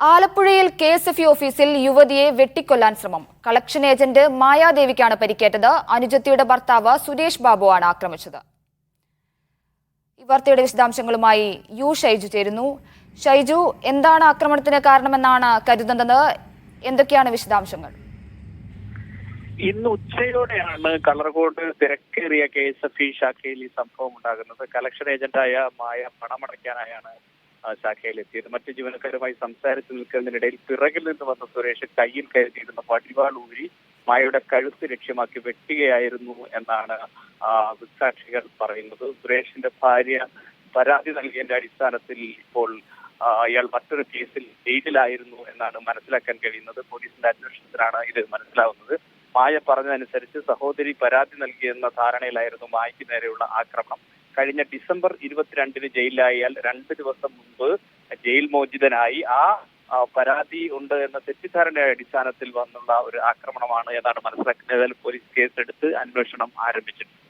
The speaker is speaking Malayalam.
ആലപ്പുഴയിൽ KSFE ഓഫീസിൽ യുവതിയെ വെട്ടിക്കൊല്ലാൻ ശ്രമം. കളക്ഷൻ ഏജന്റ് മായാദേവിക്കാണ് പരിക്കേറ്റത്. അനുജത്തിയുടെ ഭർത്താവ് സുരേഷ് ബാബുവാണ് ആക്രമിച്ചത്. ഈ വാർത്തയുടെ വിശദാംശങ്ങളുമായി ഷൈജു ചേരുന്നു. ഷൈജു, എന്താണ് ആക്രമണത്തിന് കാരണമെന്നാണ് കരുതുന്നത്? എന്തൊക്കെയാണ് വിശദാംശങ്ങൾ? ഇന്ന് ഉച്ചയോടെയാണ് കളർകോട് തിരക്കേറിയ KSFE ശാഖയിൽ ഈ സംഭവം ഉണ്ടാകുന്നത്. കളക്ഷൻ ഏജന്റായ മായ പണമടയ്ക്കാനായാണ് ശാഖയിലെത്തിയത്. മറ്റു ജീവനക്കാരുമായി സംസാരിച്ചു നിൽക്കുന്നതിനിടയിൽ പിറകിൽ നിന്ന് വന്ന സുരേഷ് കയ്യിൽ കരുതിയിരുന്ന വടിവാൾ ഊരി മായയുടെ കഴുത്ത് ലക്ഷ്യമാക്കി വെട്ടുകയായിരുന്നു എന്നാണ് ദൃക്സാക്ഷികൾ പറയുന്നത്. സുരേഷിന്റെ ഭാര്യ പരാതി നൽകിയതിന്റെ അടിസ്ഥാനത്തിൽ ഇപ്പോൾ ഇയാൾ മറ്റൊരു കേസിൽ ജയിലിലായിരുന്നു എന്നാണ് മനസ്സിലാക്കാൻ കഴിയുന്നത്. പോലീസിന്റെ അന്വേഷണത്തിലാണ് ഇത് മനസ്സിലാവുന്നത്. മായ പറഞ്ഞതനുസരിച്ച് സഹോദരി പരാതി നൽകിയെന്ന ധാരണയിലായിരുന്നു മായയ്ക്ക് നേരെയുള്ള ആക്രമണം. കഴിഞ്ഞ ഡിസംബർ 22-ന് ജയിലിലായാൽ 2 ദിവസം മുമ്പ് ജയിൽ മോചിതനായി ആ പരാതി ഉണ്ട് എന്ന തെറ്റിദ്ധാരണയുടെ അടിസ്ഥാനത്തിൽ വന്നുള്ള ഒരു ആക്രമണമാണ് എന്നാണ് മനസ്സിലാക്കുന്നത്. പോലീസ് കേസെടുത്ത് അന്വേഷണം ആരംഭിച്ചിട്ടുണ്ട്.